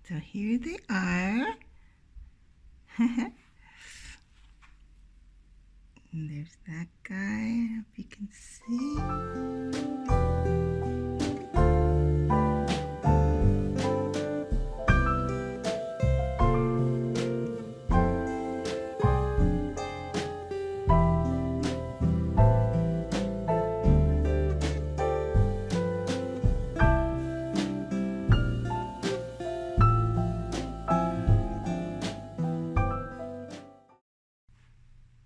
So here they are. And there's that guy, if you can see.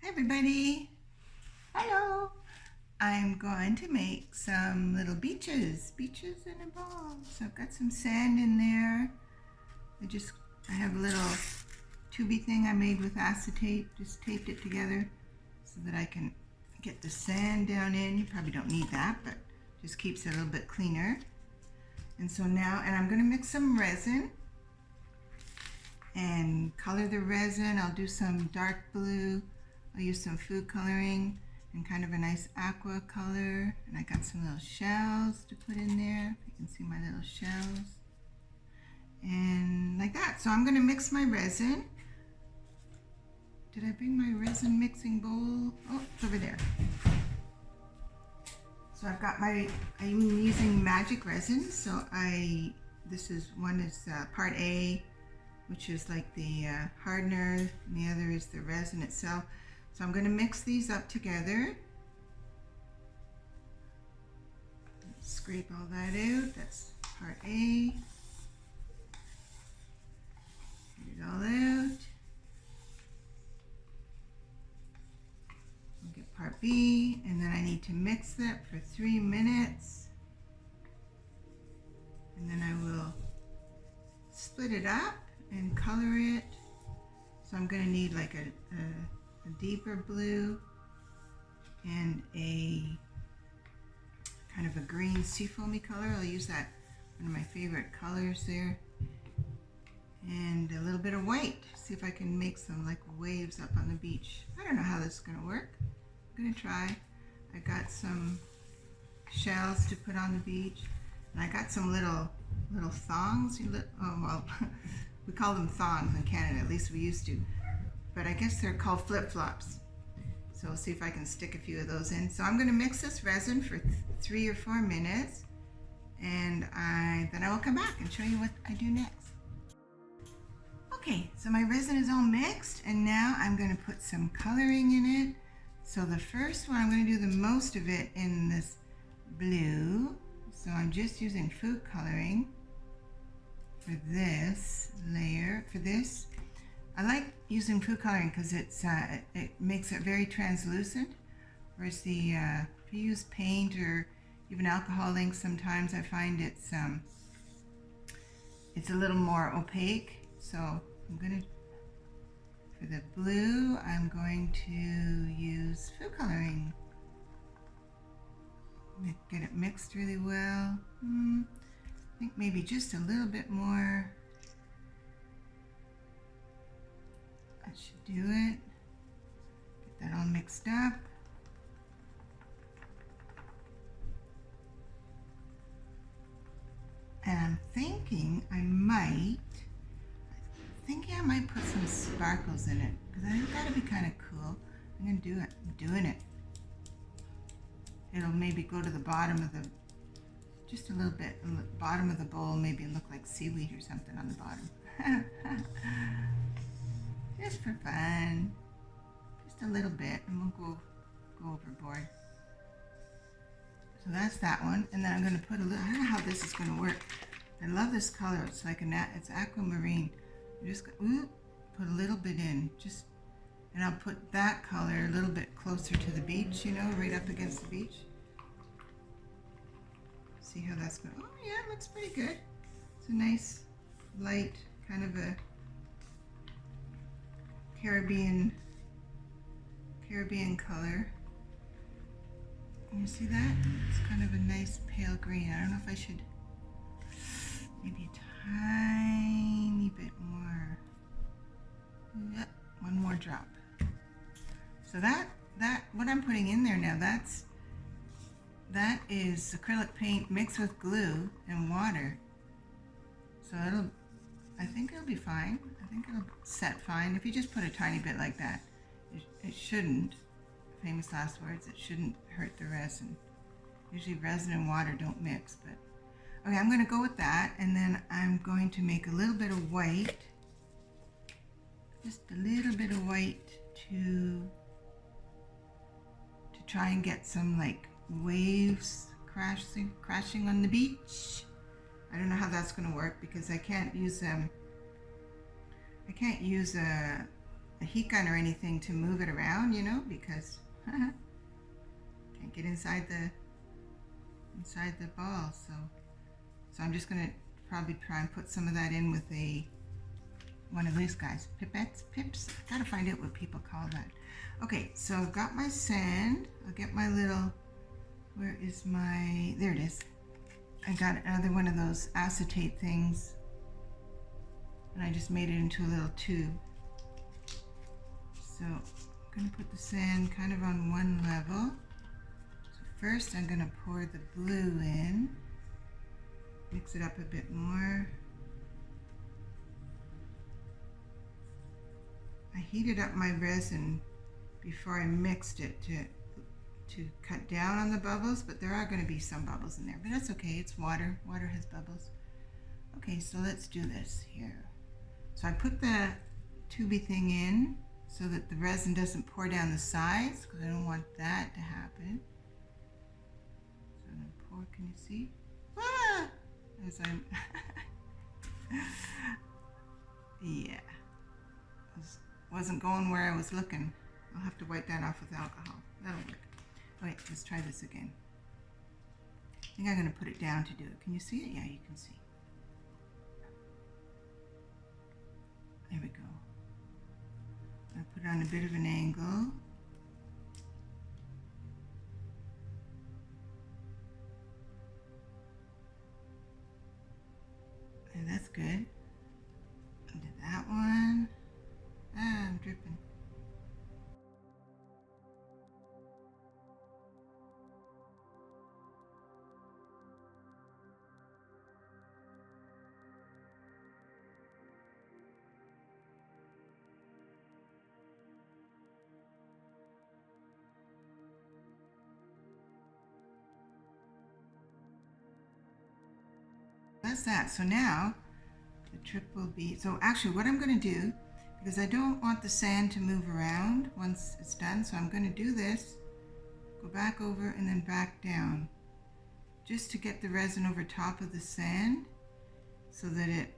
Everybody, hello. I'm going to make some little beaches in a ball. So I've got some sand in there. I have a little tubey thing I made with acetate, just taped it together so that I can get the sand down in. You probably don't need that, but just keeps it a little bit cleaner. And so now, I'm going to mix some resin and color the resin. I'll do some dark blue. I'll use some food coloring and kind of a nice aqua color. And I got some little shells to put in there. If you can see my little shells. And like that. So I'm going to mix my resin. Did I bring my resin mixing bowl? Oh, it's over there. So I've got I'm using magic resin. So this is part A, which is like the hardener, and the other is the resin itself. So I'm going to mix these up together. Scrape all that out. That's part A. Get it all out. We'll get part B, and then I need to mix that for 3 minutes. And then I will split it up and color it. So I'm going to need like a deeper blue and a kind of a green seafoamy color. I'll use that, one of my favorite colors there. And a little bit of white. See if I can make some like waves up on the beach. I don't know how this is going to work. I'm going to try. I got some shells to put on the beach. And I got some little thongs. Oh, well, we call them thongs in Canada, at least we used to. But I guess they're called flip-flops. So we'll see if I can stick a few of those in. So I'm going to mix this resin for 3 or 4 minutes. And then I will come back and show you what I do next. Okay, so my resin is all mixed. And now I'm going to put some coloring in it. So the first one, I'm going to do the most of it in this blue. So I'm just using food coloring for this layer. For this, I like using food coloring because it makes it very translucent. Whereas if you use paint or even alcohol ink, sometimes I find it's a little more opaque. So I'm going to, for the blue, I'm going to use food coloring. Get it mixed really well. I think maybe just a little bit more. That should do it. Get that all mixed up. And I'm thinking I might put some sparkles in it because I think that'd be kind of cool. I'm gonna do it. I'm doing it. It'll maybe go to the bottom of just a little bit, the bottom of the bowl, maybe look like seaweed or something on the bottom. Just for fun. Just a little bit, and we'll go overboard. So that's that one, and then I'm going to put a little, I don't know how this is going to work. I love this color. It's like it's aquamarine. I'm just put a little bit in, and I'll put that color a little bit closer to the beach, right up against the beach. See how that's going. Oh yeah, it looks pretty good. It's a nice, light, kind of a Caribbean color. You see that? It's kind of a nice pale green. I don't know if I should, maybe a tiny bit more. Yep, one more drop. So that what I'm putting in there now, that is acrylic paint mixed with glue and water. So I think it'll be fine. I think it'll set fine. If you just put a tiny bit like that, it shouldn't, famous last words, it shouldn't hurt the resin. Usually resin and water don't mix, but okay, I'm going to go with that, and then I'm going to make a little bit of white, just a little bit of white to try and get some like waves crashing on the beach. I don't know how that's going to work because I can't use a heat gun or anything to move it around, you know, because can't get inside the ball. So I'm just going to probably try and put some of that in with one of these guys, pips. I gotta find out what people call that. Okay, so I've got my sand. I'll get my little, where is my, there it is. I got another one of those acetate things, and I just made it into a little tube. So I'm gonna put the sand kind of on one level. So first I'm gonna pour the blue in, mix it up a bit more. I heated up my resin before I mixed it to cut down on the bubbles, but there are going to be some bubbles in there, but that's okay. It's water. Water has bubbles. Okay, so let's do this here. So I put the tubey thing in so that the resin doesn't pour down the sides, because I don't want that to happen. So I'm going to pour, can you see? Ah! As I'm yeah. Wasn't going where I was looking. I'll have to wipe that off with alcohol. That'll work. Wait, let's try this again. I think I'm going to put it down to do it. Can you see it? Yeah, you can see. There we go. I'll put it on a bit of an angle. And that's good. I'll do that one. Ah, I'm dripping. That's that. So now the trip will be, so actually what I'm going to do, because I don't want the sand to move around once it's done, so I'm going to do this, go back over and then back down, just to get the resin over top of the sand so that it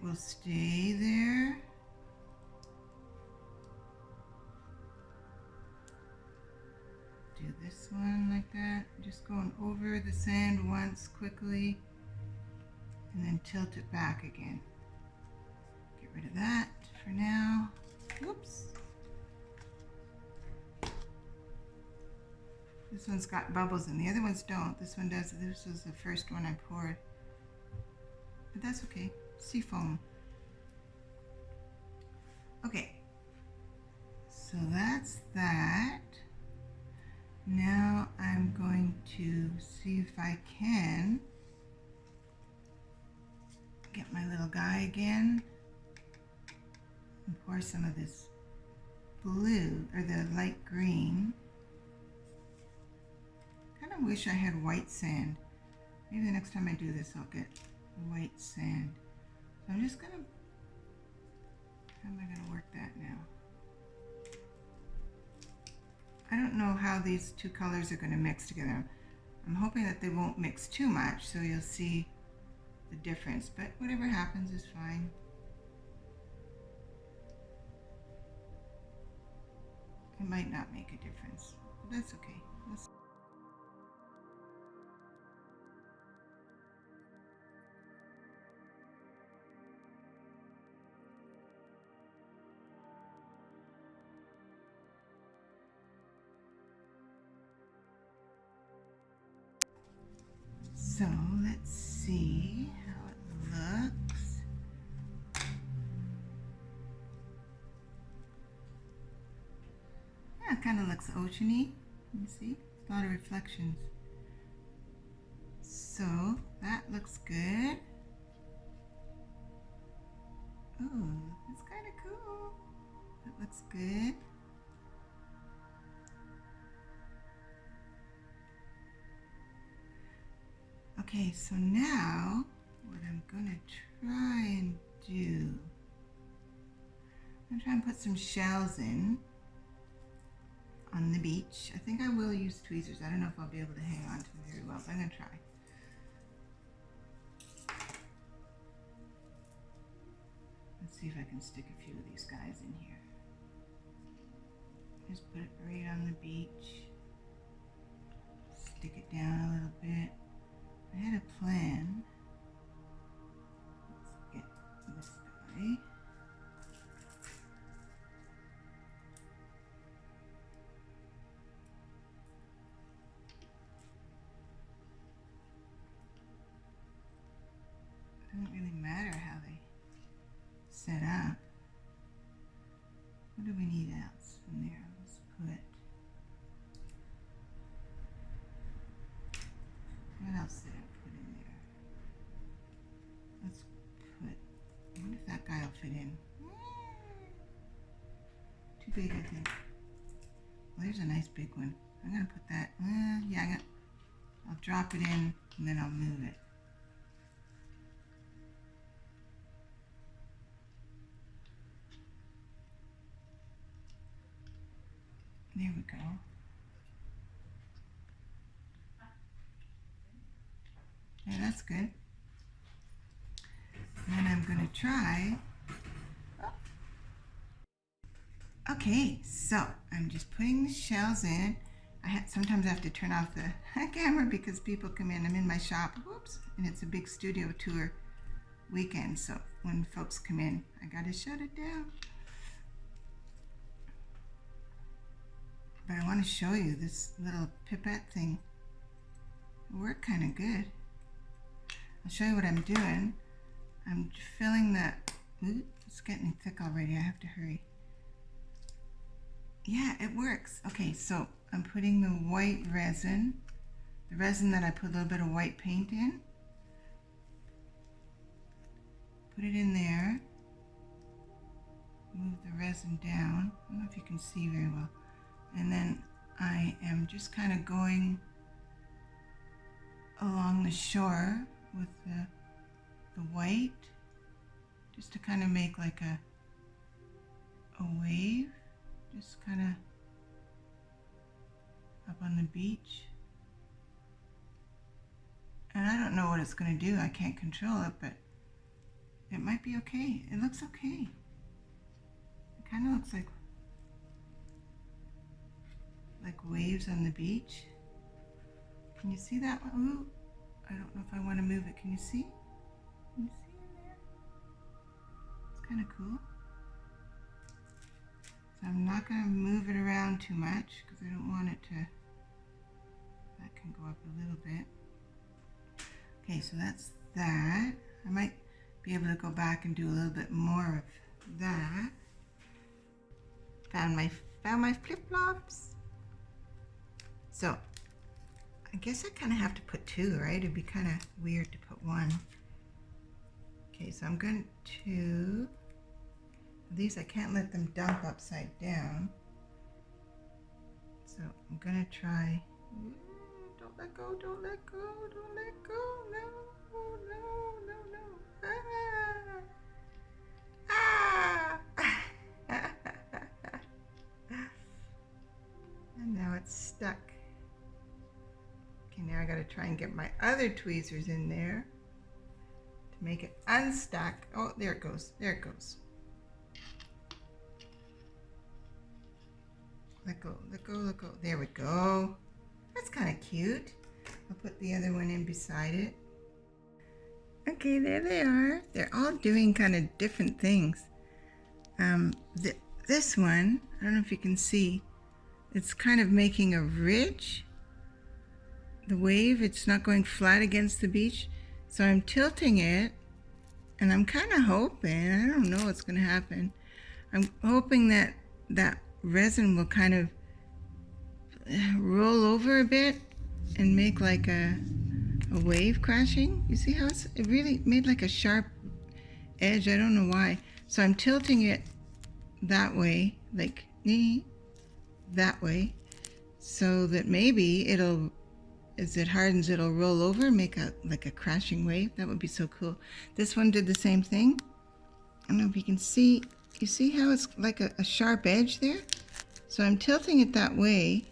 will stay there. Do this one like that, just going over the sand once quickly and then tilt it back again. Get rid of that for now. Whoops. This one's got bubbles and the other ones don't. This one does. This was the first one I poured. But that's okay. Sea foam. Okay. So that's that. Now I'm going to see if I can get my little guy again and pour some of this blue, or the light green. Kind of wish I had white sand. Maybe the next time I do this I'll get white sand. So I'm just gonna, how am I gonna work that now? I don't know how these two colors are going to mix together. I'm hoping that they won't mix too much, so you'll see the difference, but whatever happens is fine. It might not make a difference, but that's okay. So let's see how it looks. Yeah, it kind of looks oceany. You see, a lot of reflections. So that looks good. Oh, that's kind of cool. That looks good. Okay, so now what I'm gonna try and do, I'm gonna try and put some shells in on the beach. I think I will use tweezers. I don't know if I'll be able to hang on to them very well, but I'm gonna try. Let's see if I can stick a few of these guys in here. Just put it right on the beach. Stick it down a little bit. I had a plan. Let's get this guy. It doesn't really matter how they set up. What do we need else in there? Let's put, what else did I put in there? Let's put, I wonder if that guy will fit in. Too big, I think. Well, there's a nice big one. I'm gonna put that, yeah, I'll drop it in and then I'll move it. There we go. Yeah, that's good. And then I'm going to try. Okay, so I'm just putting the shells in. Sometimes I have to turn off the camera because people come in. I'm in my shop, whoops, and it's a big studio tour weekend. So when folks come in, I got to shut it down. But I want to show you this little pipette thing. It worked kind of good. I'll show you what I'm doing. I'm filling the, ooh, it's getting thick already. I have to hurry. Yeah, it works. Okay, so I'm putting the white resin, the resin that I put a little bit of white paint in. Put it in there. Move the resin down. I don't know if you can see very well. And then I am just kind of going along the shore with the white, just to kind of make like a wave, just kind of up on the beach. And I don't know what it's going to do. I can't control it, but it might be okay. It looks okay. It kind of looks like waves on the beach. Can you see that one? Ooh, I don't know if I want to move it. Can you see? Can you see in there? It's kind of cool. So I'm not going to move it around too much because I don't want it to, that can go up a little bit. Okay, so that's that. I might be able to go back and do a little bit more of that. Found my flip-flops. So, I guess I kind of have to put two, right? It'd be kind of weird to put one. Okay, so I'm going to, these I can't let them dump upside down. So I'm going to try, don't let go, don't let go, don't let go, no, no, no, no. Ah! Ah! And now it's stuck. Okay, now I gotta try and get my other tweezers in there to make it unstuck. Oh, there it goes, there it goes. Let go, let go, let go. There we go. That's kind of cute. I'll put the other one in beside it. Okay, there they are. They're all doing kind of different things. This one, I don't know if you can see, it's kind of making a ridge. The wave, it's not going flat against the beach. So I'm tilting it, and I'm kind of hoping, I don't know what's going to happen. I'm hoping that that resin will kind of roll over a bit and make like a wave crashing. You see how it really made like a sharp edge? I don't know why. So I'm tilting it that way, like that way, so that maybe it'll, as it hardens, it'll roll over and make a like a crashing wave. That would be so cool. This one did the same thing. I don't know if you can see, you see how it's like a sharp edge there? So I'm tilting it that way,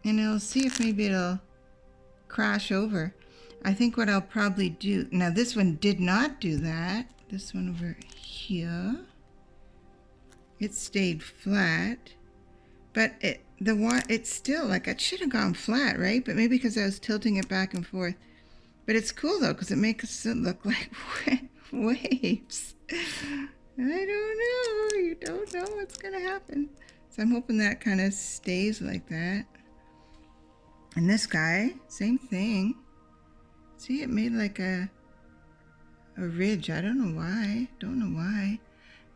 and it'll see if maybe it'll crash over. I think what I'll probably do, now this one did not do that. This one over here, it stayed flat, but it's still like, it should have gone flat, right? But maybe because I was tilting it back and forth. But it's cool though, because it makes it look like waves. I don't know. You don't know what's gonna happen. So I'm hoping that kind of stays like that. And this guy, same thing. See, it made like a ridge. I don't know why. Don't know why.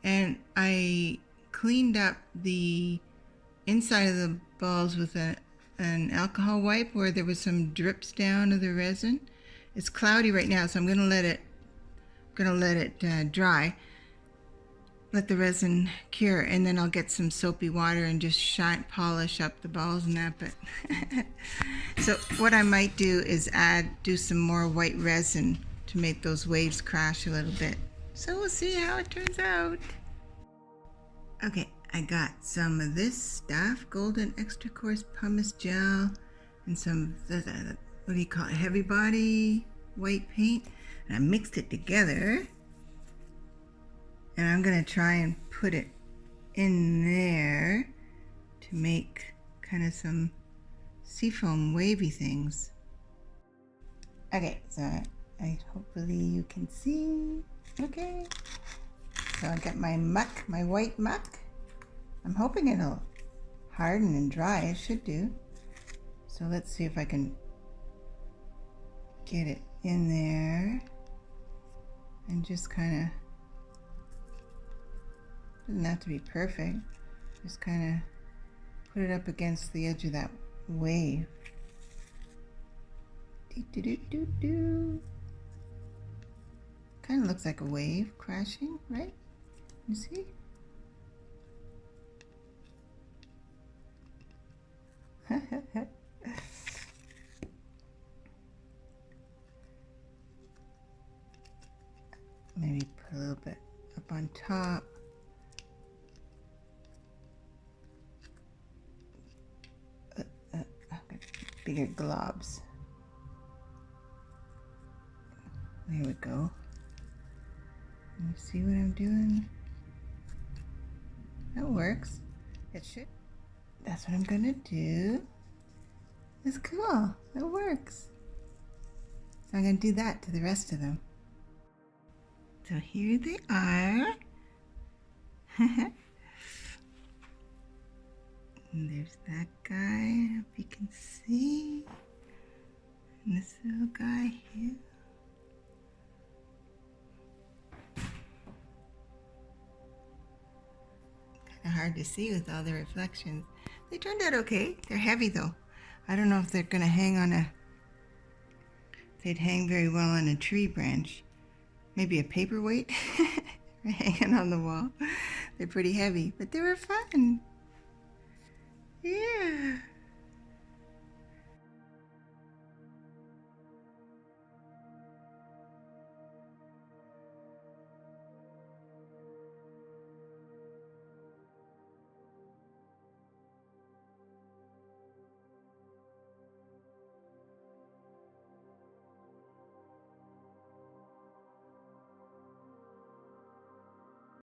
And I cleaned up the inside of the balls with an alcohol wipe where there was some drips down of the resin. It's cloudy right now, so I'm gonna let it dry. Let the resin cure, and then I'll get some soapy water and just polish up the balls and that. But so what I might do is do some more white resin to make those waves crash a little bit. So we'll see how it turns out. Okay, I got some of this stuff, golden extra coarse pumice gel, and some what do you call it, heavy body white paint, and I mixed it together. And I'm going to try and put it in there to make kind of some seafoam wavy things. Okay, so hopefully you can see. Okay, so I got my muck, my white muck. I'm hoping it'll harden and dry. It should do. So let's see if I can get it in there and just kind of, doesn't have to be perfect, just kind of put it up against the edge of that wave. Kind of looks like a wave crashing, right? You see? Maybe put a little bit up on top. Bigger globs. There we go. You see what I'm doing? That works. It should. That's what I'm gonna do. It's cool. It works. So I'm gonna do that to the rest of them. So here they are. And there's that guy, if you can see. And this little guy here. Kind of hard to see with all the reflections. They turned out okay. They're heavy though. I don't know if they're gonna hang on they'd hang very well on a tree branch. Maybe a paperweight hanging on the wall. They're pretty heavy, but they were fun. Yeah.